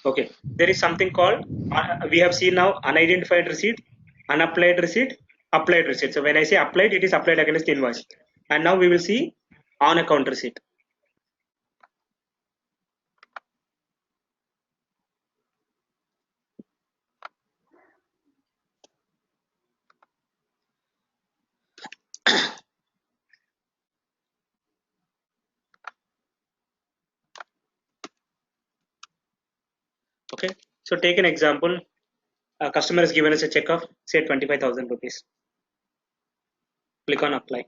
Okay, there is something called we have seen now unidentified receipt, unapplied receipt, applied receipt. So when I say applied, it is applied against the invoice, and now we will see on account receipt. Okay, so take an example. A customer has given us a check of say 25,000 rupees. Click on apply.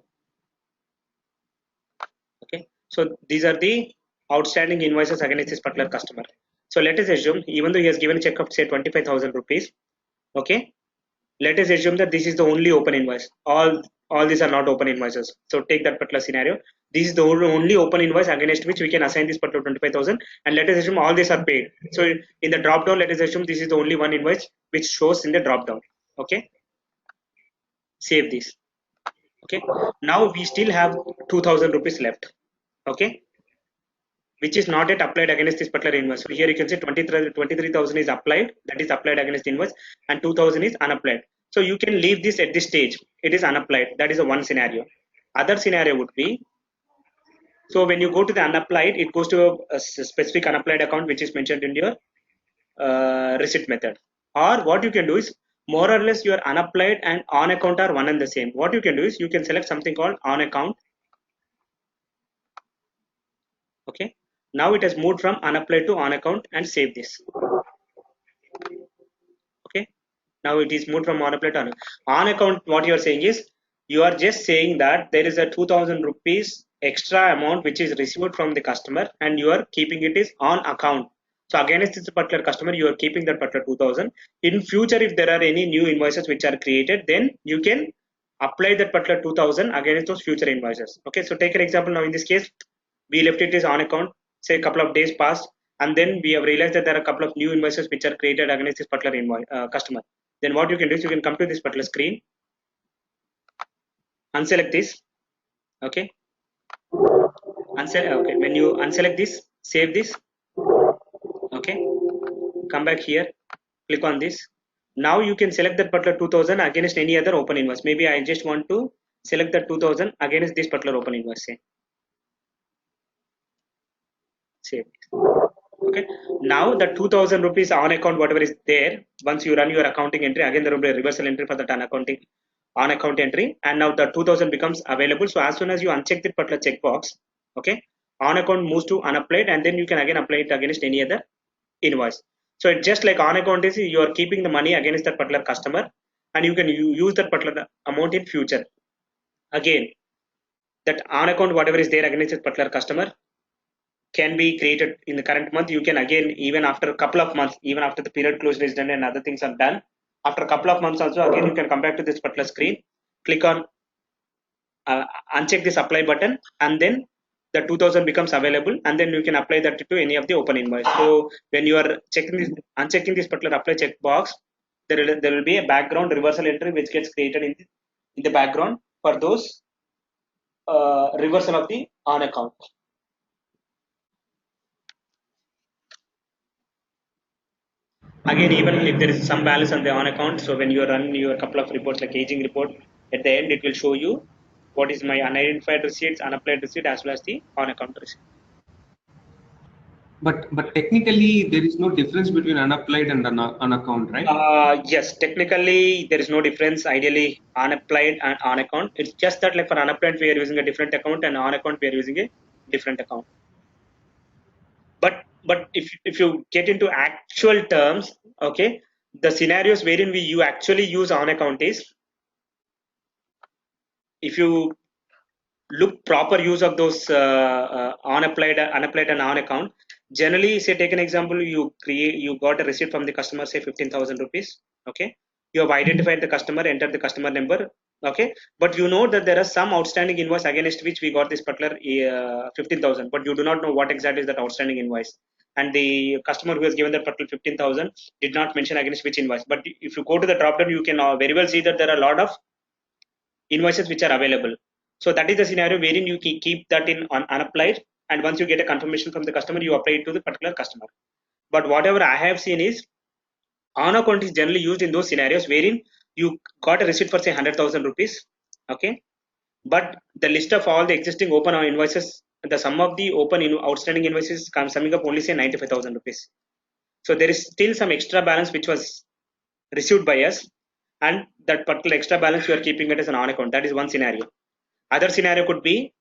Okay, so these are the outstanding invoices against this particular customer. So let us assume, even though he has given a check of say 25,000 rupees, okay, let us assume that this is the only open invoice. All these are not open invoices. So take that particular scenario. This is the only open invoice against which we can assign this particular 25,000, and let us assume all these are paid. So in the drop down, let us assume this is the only one invoice which shows in the drop down. Okay, save this. Okay, now we still have 2,000 rupees left. Okay, which is not yet applied against this particular invoice. So here you can say 23,000 is applied, that is applied against the invoice, and 2,000 is unapplied. So you can leave this at this stage. It is unapplied. That is a one scenario. Other scenario would be, so when you go to the unapplied, it goes to a specific unapplied account which is mentioned in your receipt method. Or what you can do is, more or less your unapplied and on account are one and the same. What you can do is you can select something called on account. Okay, now it has moved from unapplied to on account, and save this. Okay, now it is moved from on apply to on account. What you are saying is, you are just saying that there is a 2,000 rupees extra amount which is received from the customer, and you are keeping it is on account. So against this particular customer, you are keeping that particular 2,000. In future, if there are any new invoices which are created, then you can apply that particular 2,000 against those future invoices. Okay, so take an example. Now in this case, we left it is on account. Say a couple of days passed, and then we have realized that there are a couple of new invoices which are created against this particular invoice customer. Then what you can do is you can come to this particular screen, unselect this. Okay, okay, when you unselect this, save this. Okay, come back here, click on this. Now you can select that particular 2,000 against any other open invoice. Maybe I just want to select that 2,000 against this particular open invoice. Say save. Okay, now the 2,000 rupees on account, whatever is there, once you run your accounting entry, again there will be a reversal entry for that on account entry, and now the 2,000 becomes available. So as soon as you uncheck that particular checkbox, okay, on account moves to unapplied, and then you can again apply it against any other invoice. So it's just like on account is you are keeping the money against that particular customer, and you can use that particular amount in future. Again, that on account whatever is there against that particular customer can be created in the current month. You can again, even after a couple of months, even after the period closure is done and other things are done, after a couple of months also, again you can come back to this particular screen, click on uncheck this apply button, and then the 2,000 becomes available, and then you can apply that to any of the open invoice. So when you are unchecking this particular apply checkbox, there will be a background reversal entry which gets created in the background for those reversal of the on account. Again, even if there is some balance on the on account, so when you run your couple of reports like aging report, at the end it will show you what is my unidentified receipts, unapplied receipt, as well as the on account receipt. But technically there is no difference between unapplied and on account, right? Yes, technically there is no difference. Ideally, unapplied and on account. It's just that like for unapplied we are using a different account, and on account we are using a different account. But if you get into actual terms, okay, the scenarios wherein you actually use on account is, if you look proper use of those unapplied and on account, generally, say take an example, you got a receipt from the customer, say 15,000 rupees. Okay, you have identified the customer, entered the customer number. Okay, but you know that there are some outstanding invoice against which we got this particular 15,000, but you do not know what exactly is that outstanding invoice, and the customer who has given that particular 15,000 did not mention against which invoice. But if you go to the drop down, you can very well see that there are a lot of invoices which are available. So that is the scenario wherein you keep that in unapplied, and once you get a confirmation from the customer, you apply it to the particular customer. But whatever I have seen is on account is generally used in those scenarios wherein you got a receipt for say 100,000 rupees, okay, but the list of all the existing open invoices, the sum of the outstanding invoices comes summing up only say 95,000 rupees. So there is still some extra balance which was received by us, and that particular extra balance you are keeping it as an on account. That is one scenario. Other scenario could be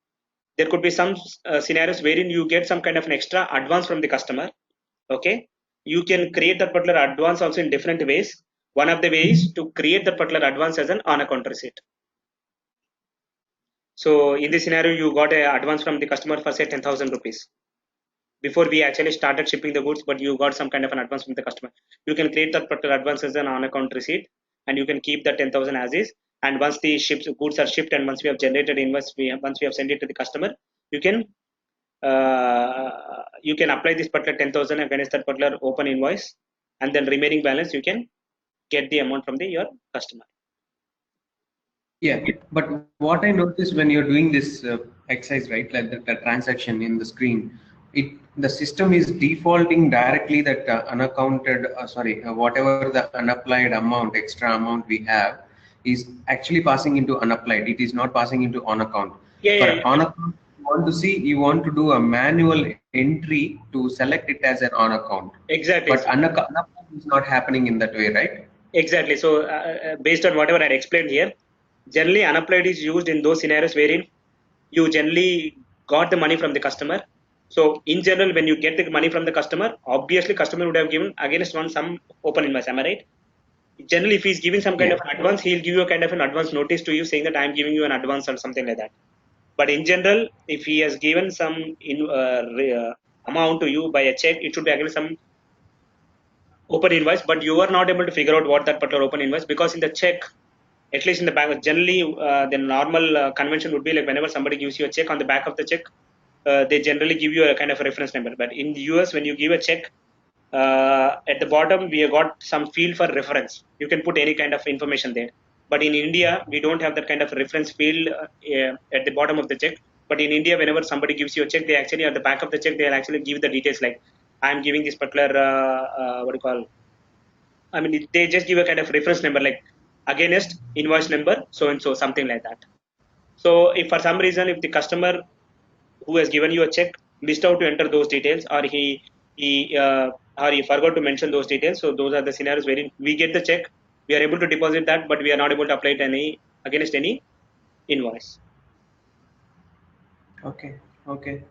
there could be some scenarios wherein you get some kind of an extra advance from the customer. Okay, you can create that particular advance also in different ways. One of the ways to create that particular advance as an on account receipt. So in this scenario, you got a advance from the customer for say 10,000 rupees before we actually started shipping the goods, but you got some kind of an advance from the customer. You can create that particular advance as an on account receipt, and you can keep the 10,000 as is. And once the goods are shipped, and once we have generated invoice, once we have sent it to the customer, you can apply this particular 10,000 against that particular open invoice, and then remaining balance you can get the amount from your customer. Yeah, but what I noticed when you're doing this exercise, right, like the transaction in the screen, the system is defaulting directly that unaccounted, whatever the unapplied amount, extra amount we have, is actually passing into unapplied. It is not passing into on account. Yeah, For yeah, on account, you want to do a manual entry to select it as an on account. exactly. But unapplied is not happening in that way, right? Exactly. So, based on whatever I explained here, generally unapplied is used in those scenarios wherein you generally got the money from the customer. So, in general, when you get the money from the customer, obviously customer would have given against one some open invoice. Am I right? Generally, if he's giving some kind Yeah. of an advance, he'll give you a kind of an advance notice to you saying that I'm giving you an advance or something like that. But in general, if he has given some amount to you by a check, it should be against some open invoice, but you are not able to figure out what that particular open invoice, because in the check, at least in the bank, generally the normal convention would be like whenever somebody gives you a check, on the back of the check they generally give you a kind of a reference number. But in the US, when you give a check, at the bottom we have got some field for reference. You can put any kind of information there, but in India we don't have that kind of reference field at the bottom of the check. But in India, whenever somebody gives you a check, they actually at the back of the check they'll actually give the details like I'm giving this particular what do you call, I mean, they just give a kind of reference number like against invoice number so and so, something like that. So if for some reason if the customer who has given you a check missed out to enter those details, or he forgot to mention those details, so those are the scenarios wherein we get the check, we are able to deposit that, but we are not able to apply it any against any invoice. Okay. Okay.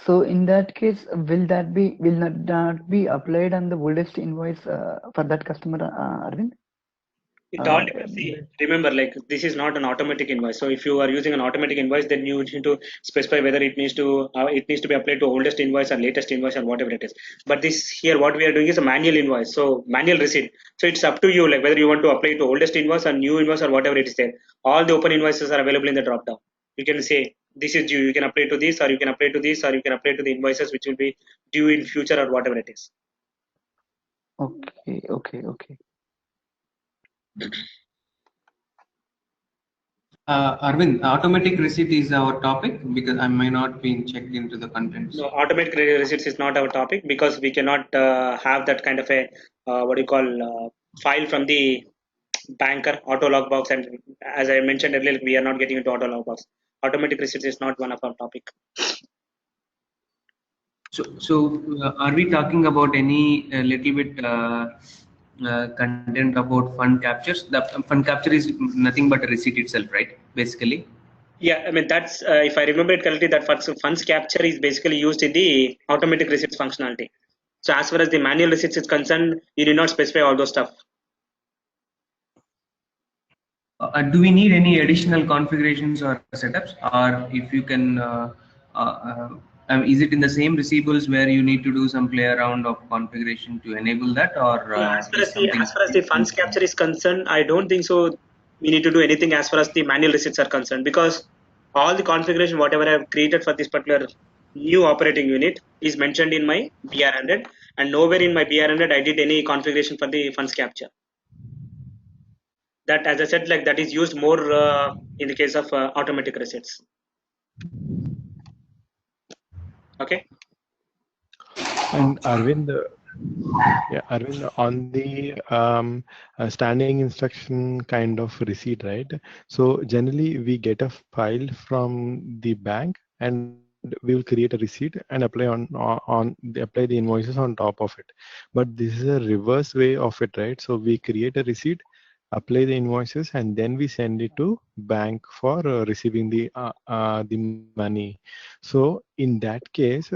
So in that case, will not be applied on the oldest invoice for that customer, Arvind? It all Uh, depends. See, remember, like this is not an automatic invoice. So if you are using an automatic invoice, then you need to specify whether it needs to be applied to oldest invoice or latest invoice or whatever it is. But this here, what we are doing is a manual invoice, so manual receipt. So it's up to you, like whether you want to apply it to oldest invoice or new invoice or whatever it is there. All the open invoices are available in the drop down. You can say this is due. You can apply to this, or you can apply to this, or you can apply to the invoices which will be due in future or whatever it is. okay, okay, okay. Arvind, automatic receipt is our topic because I may not be checked into the contents. No, automatic receipts is not our topic because we cannot have that kind of a what do you call file from the banker auto log box. And as I mentioned earlier, we are not getting into auto log box. Automatic receipts is not one of our topic. So, are we talking about any little bit content about fund captures? The fund capture is nothing but a receipt itself, right? Basically. Yeah, I mean that's if I remember it correctly, that funds capture is basically used in the automatic receipts functionality. So as far as the manual receipts is concerned, you need not specify all those stuff. Do we need any additional configurations or setups, or if you can, is it in the same receivables where you need to do some play around of configuration to enable that, or No, as far is as the something? funds capture is concerned, I don't think so. We need to do anything as far as the manual receipts are concerned, because all the configuration whatever I have created for this particular new operating unit is mentioned in my BR100, and nowhere in my BR100 I did any configuration for the funds capture. That, as I said, like that is used more in the case of automatic receipts. Okay. And Arvind, yeah, Arvind, on the standing instruction kind of receipt, right? So generally we get a file from the bank and we will create a receipt and apply apply the invoices on top of it. But this is a reverse way of it, right? So we create a receipt, apply the invoices, and then we send it to bank for receiving the money. So in that case,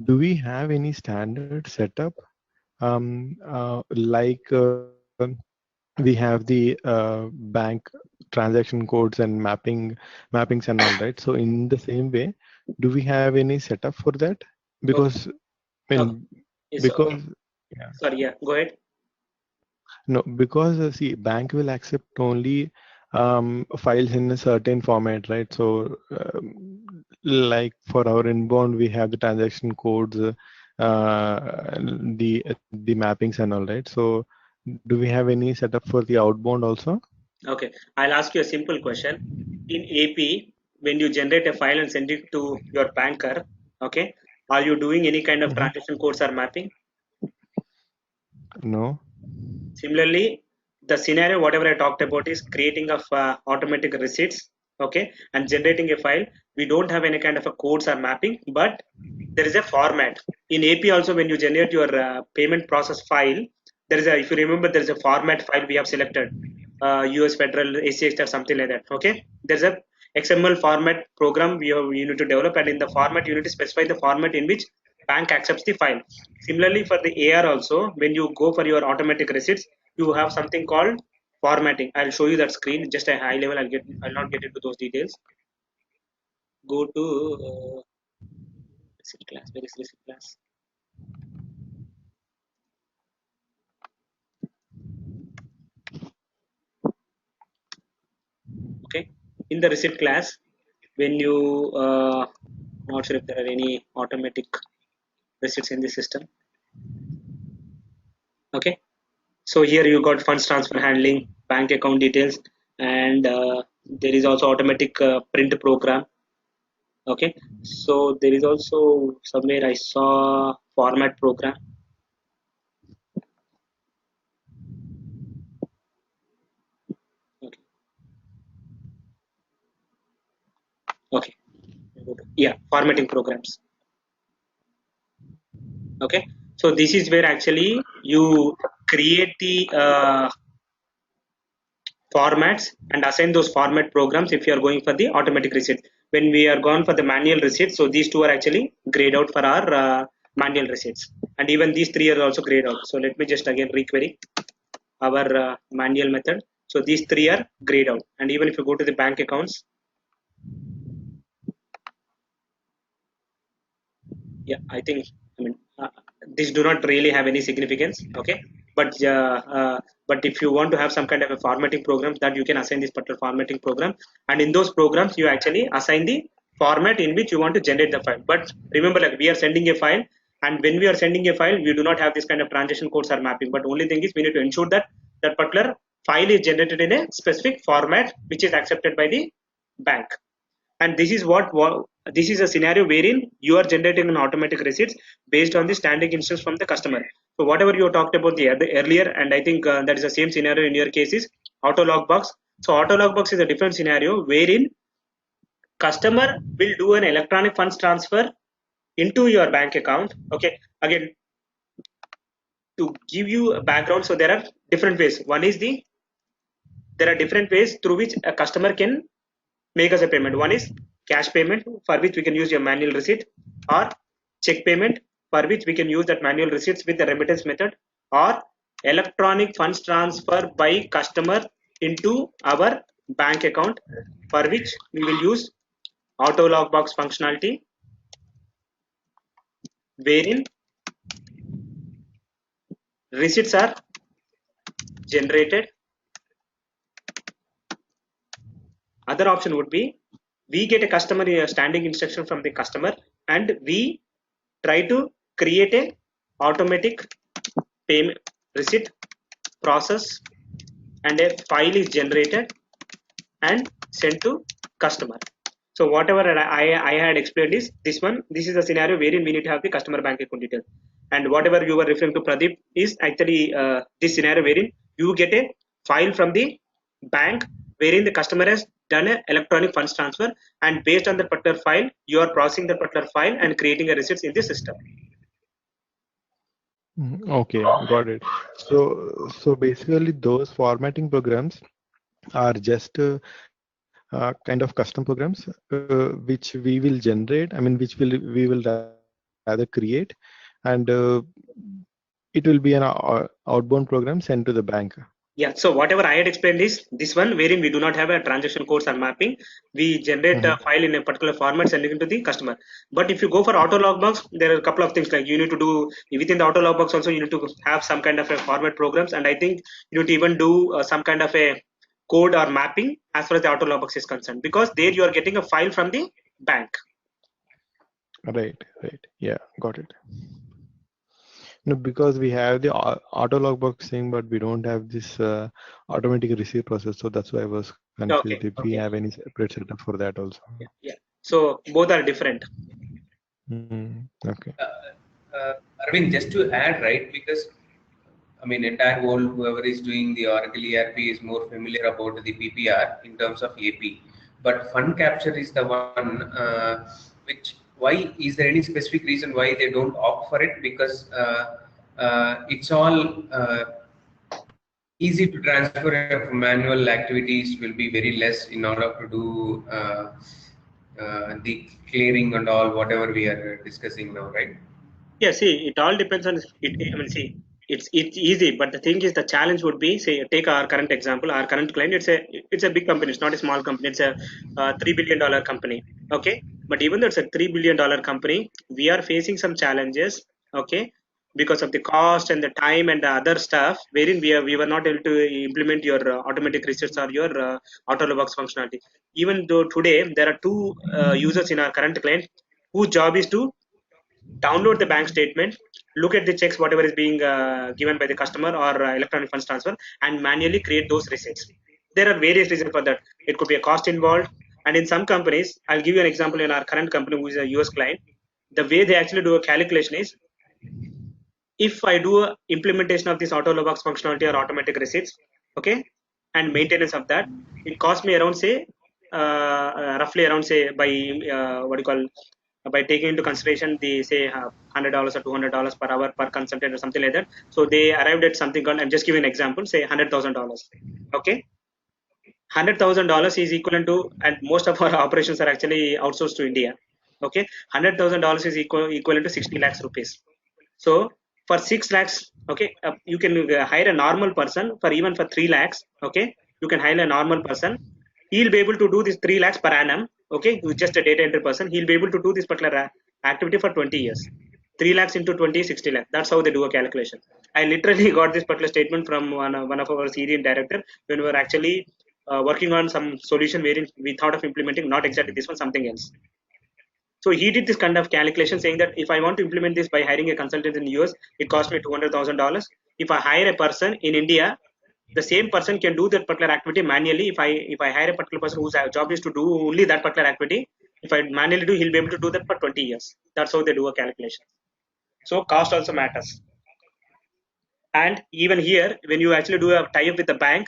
do we have any standard setup we have the bank transaction codes and mappings and all, right? So in the same way, do we have any setup for that? Okay. Because I Okay. mean, Yes. Okay. because yeah, Sorry. Yeah. Go ahead. no, because see, bank will accept only files in a certain format, right? So like for our inbound, we have the transaction codes, the mappings and all, right? So do we have any setup for the outbound also? Okay. I'll ask you a simple question. In AP, when you generate a file and send it to your banker, okay, are you doing any kind of Mhm. transaction codes or mapping? No. Similarly, the scenario, whatever I talked about, is creating of automatic receipts, okay, and generating a file. We don't have any kind of a codes or mapping, but there is a format. In AP also, when you generate your payment process file, there is a, if you remember, there is a format file we have selected, US Federal, ACH or something like that, okay. There's a XML format program you need to develop, and in the format, you need to specify the format in which bank accepts the file. Similarly, for the AR also, when you go for your automatic receipts, you have something called formatting. I'll show you that screen, just a high level. I'll not get into those details. Go to receipt class. Where is receipt class? Okay. In the receipt class, when you not sure if there are any automatic receipts in the system. Okay. So here you got funds transfer handling, bank account details, and there is also automatic print program. Okay, so there is also somewhere I saw format program. Okay, okay, yeah, formatting programs. Okay, so this is where actually you create the formats and assign those format programs if you are going for the automatic receipt. When we are gone for the manual receipts, so these two are actually grayed out for our manual receipts, and even these three are also grayed out. So let me just again requery our manual method. So these three are grayed out, and even if you go to the bank accounts, yeah, I think, I mean, these do not really have any significance, okay, but if you want to have some kind of a formatting program, that you can assign this particular formatting program, and in those programs you actually assign the format in which you want to generate the file. But remember, like, we are sending a file, and when we are sending a file, we do not have this kind of transaction codes or mapping, but only thing is we need to ensure that that particular file is generated in a specific format which is accepted by the bank. And this is this is a scenario wherein you are generating an automatic receipts based on the standing instance from the customer. So whatever you talked about the earlier, and I think that is the same scenario in your case, is auto log box. So auto log box is a different scenario wherein customer will do an electronic funds transfer into your bank account. Okay, again, to give you a background, so there are different ways. One is there are different ways through which a customer can make us a payment. One is cash payment, for which we can use your manual receipt, or check payment, for which we can use that manual receipts with the remittance method, or electronic funds transfer by customer into our bank account, for which we will use auto log box functionality, wherein receipts are generated. Other option would be we get a customer standing instruction from the customer, and we try to create a automatic payment receipt process, and a file is generated and sent to customer. So whatever I had explained is this one. This is a scenario wherein we need to have the customer bank account detail. And whatever you were referring to, Pradeep, is actually this scenario wherein you get a file from the bank wherein the customer has done an electronic funds transfer, and based on the particular file, you are processing the particular file and creating a receipts in the system. Okay, got it. So basically, those formatting programs are just kind of custom programs which we will generate. I mean, which we will rather create, and it will be an outbound program sent to the bank. Yeah, so whatever I had explained is this one wherein we do not have a transaction codes or mapping. We generate a file in a particular format, sending it to the customer. But if you go for auto logbox, there are a couple of things like you need to do within the auto logbox also. You need to have some kind of a format programs, and I think you need to even do some kind of a code or mapping as far as the auto logbox is concerned, because there you are getting a file from the bank. Right. Yeah, got it. No, because we have the auto logbox thing, but we don't have this automatic receipt process. So that's why I was confused if we have any separate setup for that also. Yeah. So both are different. Okay. Arvind, just to add, right, because I mean, entire world, whoever is doing the Oracle ERP is more familiar about the PPR in terms of AP. But fund capture is the one which, why is there any specific reason why they don't opt for it? Because it's all easy to transfer from manual activities will be very less in order to do the clearing and all, whatever we are discussing now, right? Yeah, see, it all depends on it. I mean, see, it's easy, but the thing is, the challenge would be, say, take our current example. Our current client, it's a big company. It's not a small company. It's a $3 billion company. Okay, but even though it's a $3 billion company, we are facing some challenges. Okay, because of the cost and the time and the other stuff, wherein we were not able to implement your automatic receipts or your auto box functionality. Even though today there are two users in our current client whose job is to download the bank statement, look at the checks, whatever is being given by the customer or electronic funds transfer, and manually create those receipts. There are various reasons for that. It could be a cost involved, and in some companies, I'll give you an example in our current company, who is a US client. The way they actually do a calculation is, if I do a implementation of this auto logox functionality or automatic receipts, okay, and maintenance of that, it costs me around, say, roughly around, say, by what do you call, by taking into consideration the, say, $100 or $200 per hour per consultant or something like that. So they arrived at something called, I'm just giving an example, say $100,000. Okay, $100,000 is equivalent to, and most of our operations are actually outsourced to India. Okay, $100,000 is equivalent to 60 lakhs rupees. So for 6 lakhs, okay, you can hire a normal person for, even for 3 lakhs. Okay, you can hire a normal person. He'll be able to do this 3 lakhs per annum. Okay, with just a data entry person, he'll be able to do this particular activity for 20 years. 3 lakhs into 20 is 60 lakhs. That's how they do a calculation. I literally got this particular statement from one of our Syrian director when we were actually working on some solution wherein we thought of implementing not exactly this one, something else. So he did this kind of calculation saying that if I want to implement this by hiring a consultant in the US, it cost me $200,000. If I hire a person in India, the same person can do that particular activity manually. If I hire a particular person whose job is to do only that particular activity, if I manually do, he'll be able to do that for 20 years. That's how they do a calculation. So cost also matters. And even here, when you actually do a tie-up with the bank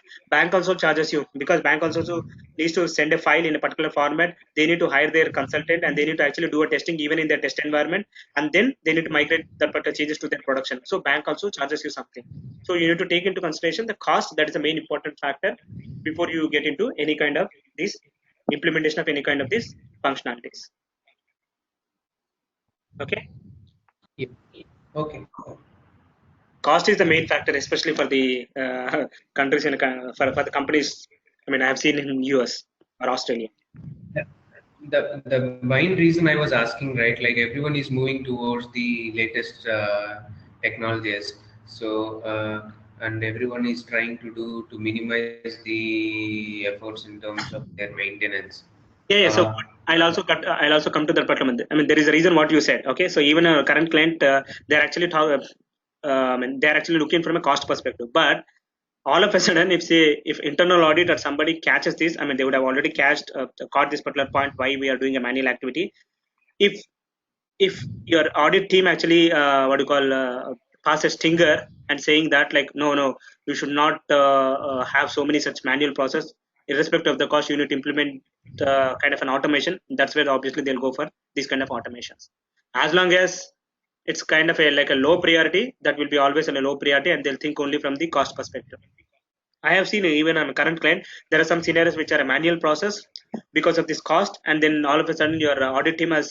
also charges you, because bank also needs to send a file in a particular format. They need to hire their consultant, and they need to actually do a testing even in their test environment, and then they need to migrate that particular changes to their production. So bank also charges you something. So you need to take into consideration the cost. That is the main important factor before you get into any kind of this implementation of any kind of these functionalities. Okay. Yeah. Okay. Cost is the main factor, especially for the countries in for the companies. I mean, I have seen in US or Australia. The main reason I was asking, right, like everyone is moving towards the latest technologies, so and everyone is trying to minimize the efforts in terms of their maintenance. Yeah. So I'll also come to that part. I mean, there is a reason what you said. Okay, so even a current client, they're actually they're actually looking from a cost perspective, but all of a sudden, if internal audit or somebody catches this, I mean, they would have already caught this particular point why we are doing a manual activity. If your audit team actually what do you call pass a stinger and saying that like no, you should not have so many such manual process, irrespective of the cost, you need to implement kind of an automation. That's where obviously they'll go for these kind of automations. As long as it's kind of a like a low priority, that will be always on a low priority, and they'll think only from the cost perspective. I have seen even on a current client, there are some scenarios which are a manual process because of this cost, and then all of a sudden your audit team has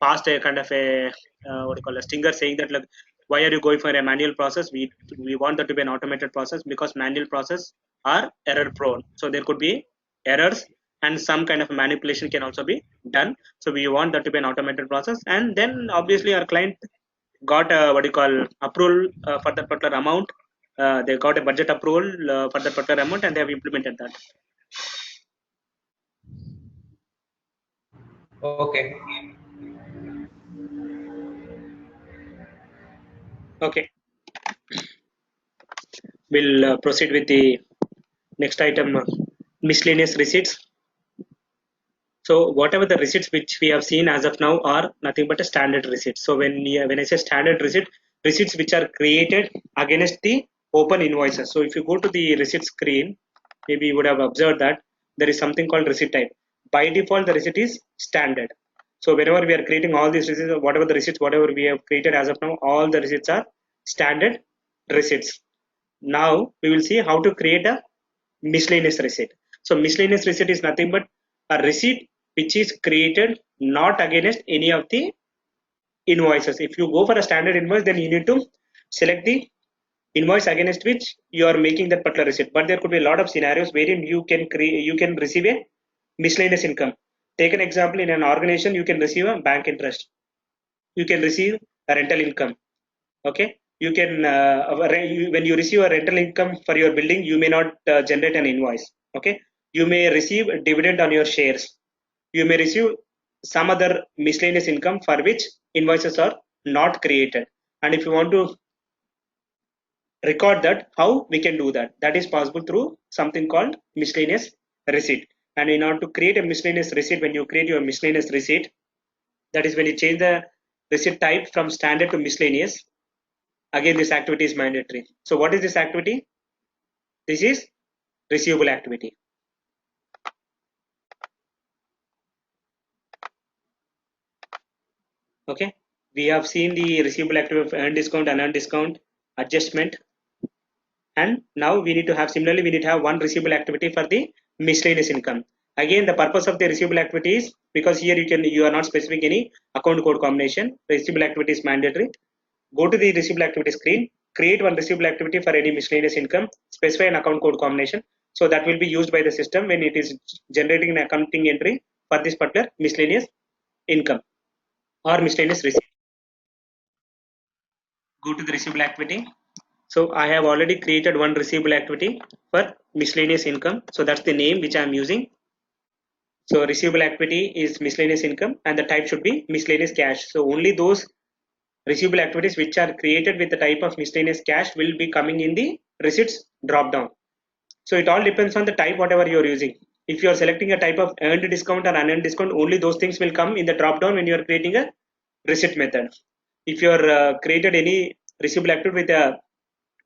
passed a kind of a what do you call a stinger saying that like, why are you going for a manual process? We want that to be an automated process because manual process are error prone. So there could be errors and some kind of manipulation can also be done. So we want that to be an automated process, and then obviously our client got a what do you call approval for that particular amount. They got a budget approval for that particular amount, and they have implemented that. Okay. Okay, we'll proceed with the next item, miscellaneous receipts. So whatever the receipts which we have seen as of now are nothing but a standard receipt. So when I say standard receipt, receipts which are created against the open invoices. So if you go to the receipt screen, maybe you would have observed that there is something called receipt type. By default, the receipt is standard. So whenever we are creating all these receipts, whatever we have created as of now, all the receipts are standard receipts. Now we will see how to create a miscellaneous receipt. So miscellaneous receipt is nothing but a receipt which is created not against any of the invoices. If you go for a standard invoice, then you need to select the invoice against which you are making that particular receipt. But there could be a lot of scenarios wherein you can receive a miscellaneous income. Take an example, in an organization you can receive a bank interest, you can receive a rental income. Okay, you can when you receive a rental income for your building, you may not generate an invoice. Okay, you may receive a dividend on your shares, you may receive some other miscellaneous income for which invoices are not created. And if you want to record that, how we can do that, that is possible through something called miscellaneous receipt. And in order to create a miscellaneous receipt, when you create your miscellaneous receipt, that is when you change the receipt type from standard to miscellaneous. Again, this activity is mandatory. So what is this activity? This is receivable activity. Okay, we have seen the receivable activity of earned discount and unearned discount adjustment, and now we need to have, similarly we need to have one receivable activity for the miscellaneous income. Again, the purpose of the receivable activity is because here you are not specifying any account code combination. Receivable activity is mandatory. Go to the receivable activity screen, create one receivable activity for any miscellaneous income, specify an account code combination. So that will be used by the system when it is generating an accounting entry for this particular miscellaneous income or miscellaneous receipt. Go to the receivable activity. So I have already created one receivable activity for miscellaneous income. So that's the name which I am using. So receivable activity is miscellaneous income and the type should be miscellaneous cash. So only those receivable activities which are created with the type of miscellaneous cash will be coming in the receipts drop down. So it all depends on the type whatever you are using. If you are selecting a type of earned discount or unearned discount, only those things will come in the drop down when you are creating a receipt method. If you are created any receivable activity with a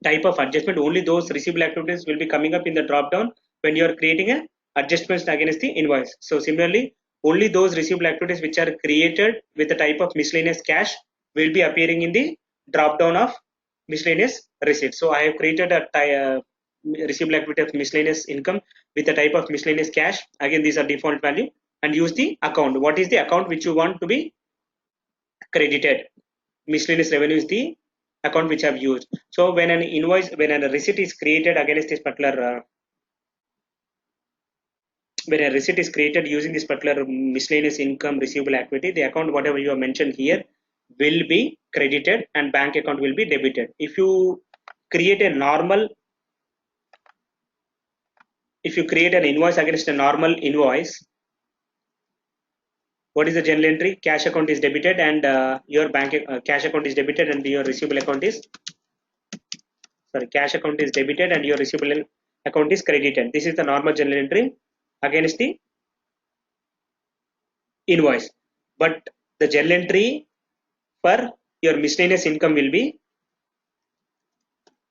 type of adjustment, only those receivable activities will be coming up in the drop down when you are creating a adjustments against the invoice. So similarly, only those receivable activities which are created with the type of miscellaneous cash will be appearing in the drop down of miscellaneous receipt. So I have created a receivable activity of miscellaneous income with the type of miscellaneous cash. Again, these are default value, and use the account. What is the account which you want to be credited? Miscellaneous revenue is the account which I've used. So when a receipt is created against this particular, when a receipt is created using this particular miscellaneous income receivable activity, the account whatever you have mentioned here will be credited and bank account will be debited. Create a normal, if you create an invoice against a normal invoice, what is the general entry? Cash account is debited and your cash account is debited and your receivable account is sorry, cash account is debited and your receivable account is credited. This is the normal journal entry against the invoice. But the journal entry for your miscellaneous income will be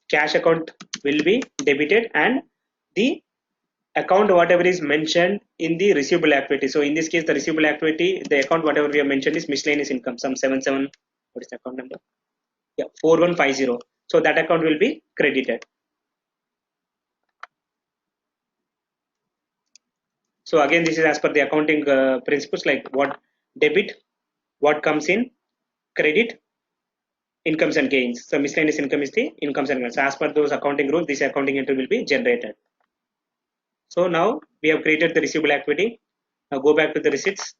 cash account will be debited and the account whatever is mentioned in the receivable activity. So in this case, the receivable activity, the account whatever we have mentioned is miscellaneous income, some 77, what is the account number? Yeah, 4150. So that account will be credited. So again, this is as per the accounting principles, like what debit, what comes in, credit, incomes and gains. So miscellaneous income is the incomes and gains. So as per those accounting rules, this accounting entry will be generated. So now we have created the receivable activity. Now go back to the receipts.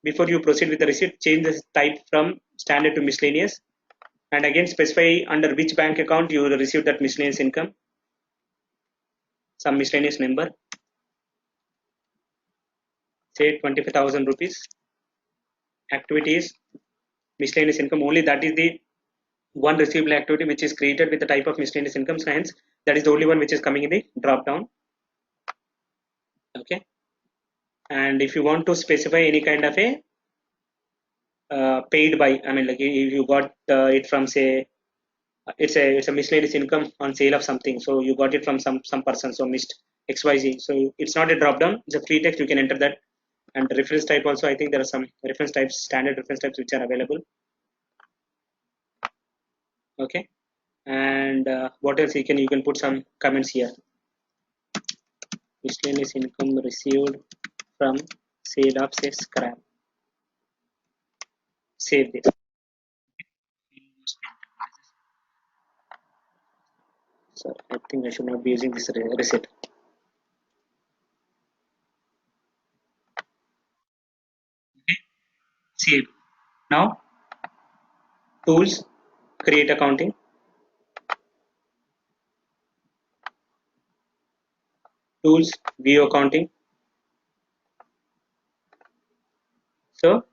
Before you proceed with the receipt, change the type from standard to miscellaneous, and again specify under which bank account you will receive that miscellaneous income. Some miscellaneous number, say 25,000 rupees. Activities, miscellaneous income, only that is the one receivable activity which is created with the type of miscellaneous income. So hence that is the only one which is coming in the drop down. Okay, and if you want to specify any kind of a paid by, I mean, like if you got it from, say, it's a miscellaneous income on sale of something, so you got it from some person, so missed XYZ, so it's not a drop down, it's a free text, you can enter that. And the reference type also, I think there are some reference types, standard reference types which are available. Okay, and what else you can put some comments here. Miscellaneous income received from sale of, say, scrap. Save this. So I think I should not be using this receipt. Save. Now tools, create accounting. Tools, view accounting. So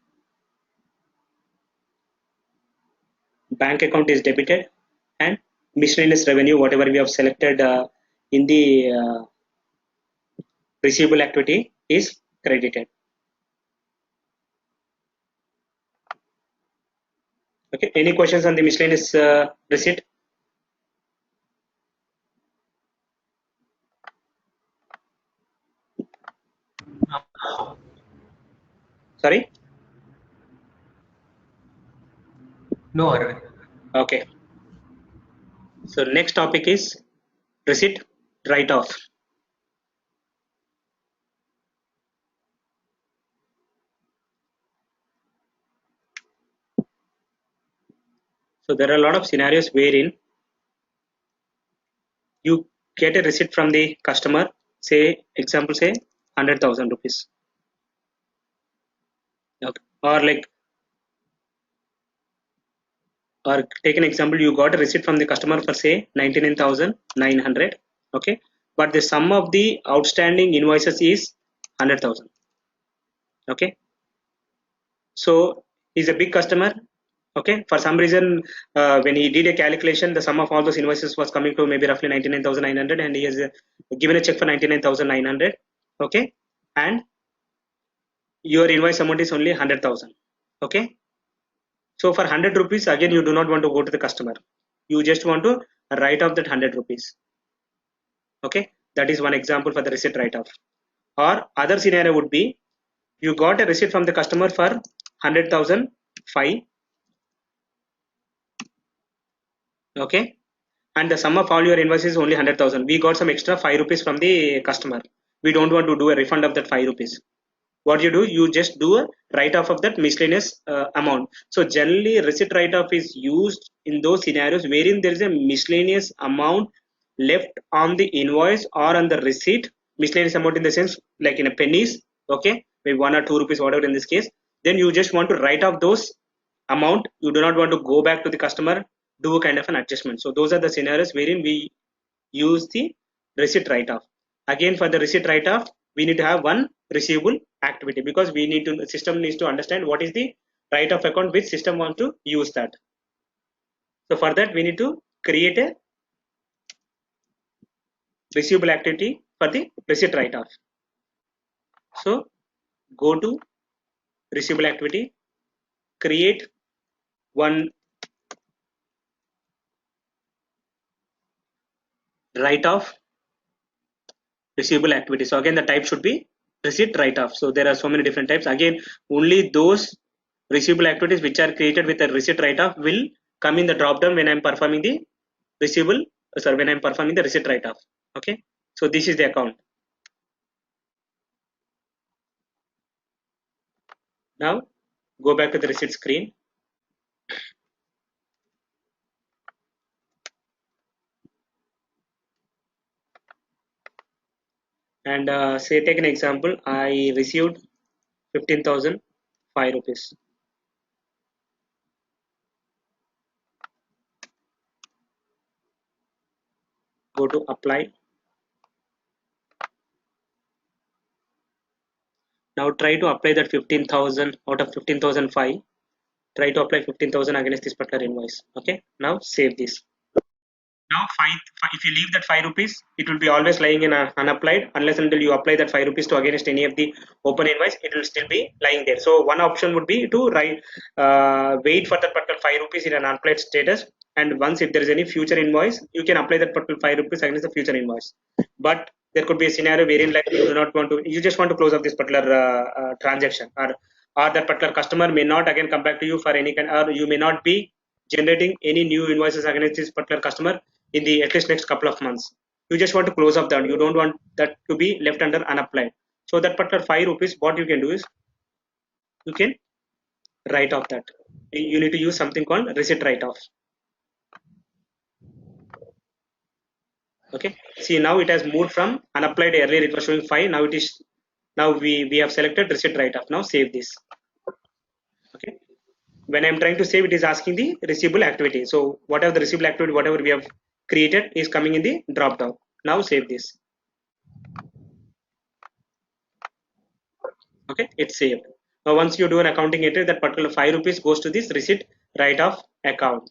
bank account is debited and miscellaneous revenue, whatever we have selected in the receivable activity, is credited. Okay, any questions on the miscellaneous receipt? Sorry? No, Arvind. Okay. So next topic is receipt write-off. So there are a lot of scenarios wherein you get a receipt from the customer, say example, say 100,000 rupees. Okay. Or take an example, you got a receipt from the customer for, say, 99,900. Okay, but the sum of the outstanding invoices is 100,000. Okay, so he's a big customer. Okay, for some reason when he did a calculation, the sum of all those invoices was coming to maybe roughly 99,900, and he has given a check for 99,900. Okay, and your invoice amount is only 100,000. Okay, so for 100 rupees, again, you do not want to go to the customer. You just want to write off that 100 rupees. Okay, that is one example for the receipt write-off. Or other scenario would be, you got a receipt from the customer for 100,000 5. Okay, and the sum of all your invoices is only 100,000. We got some extra 5 rupees from the customer. We don't want to do a refund of that 5 rupees. What you do, you just do a write-off of that miscellaneous amount. So generally receipt write-off is used in those scenarios wherein there is a miscellaneous amount left on the invoice or on the receipt. Miscellaneous amount in the sense like in a pennies, okay, maybe 1 or 2 rupees, whatever in this case. Then you just want to write off those amount. You do not want to go back to the customer, do a kind of an adjustment. So those are the scenarios wherein we use the receipt write-off. Again, for the receipt write-off, we need to have one receivable activity, because we need to, the system needs to understand what is the write-off account which system wants to use that. So for that, we need to create a receivable activity for the receipt write-off. So go to receivable activity, create one write-off receivable activity. So again, the type should be receipt write-off. So there are so many different types. Again, only those receivable activities which are created with a receipt write-off will come in the drop down when I'm performing the receivable, when I'm performing the receipt write-off. Okay, so this is the account. Now go back to the receipt screen. And say, take an example, I received 15,005 rupees. Go to apply. Now try to apply that 15,000 out of 15,005. Try to apply 15,000 against this particular invoice. Okay, now save this. Now if you leave that 5 rupees, it will be always lying in unapplied unless until you apply that 5 rupees to against any of the open invoice, it will still be lying there. So one option would be to wait for that particular 5 rupees in an unapplied status, and once if there is any future invoice, you can apply that particular 5 rupees against the future invoice. But there could be a scenario wherein like you do not want to, you just want to close up this particular transaction, or that particular customer may not again come back to you for any kind, or you may not be generating any new invoices against this particular customer in the at least next couple of months. You just want to close up that. You don't want that to be left under unapplied. So that particular 5 rupees, what you can do is you can write off that. You need to use something called receipt write off. Okay. See, now it has moved from unapplied. Earlier it was showing 5. Now it is, now we have selected receipt write off. Now save this. Okay. When I'm trying to save, it is asking the receivable activity. So whatever the receivable activity, whatever we have created is coming in the drop down. Now save this. Okay, it's saved. Now once you do an accounting entry, that particular 5 rupees goes to this receipt write off account.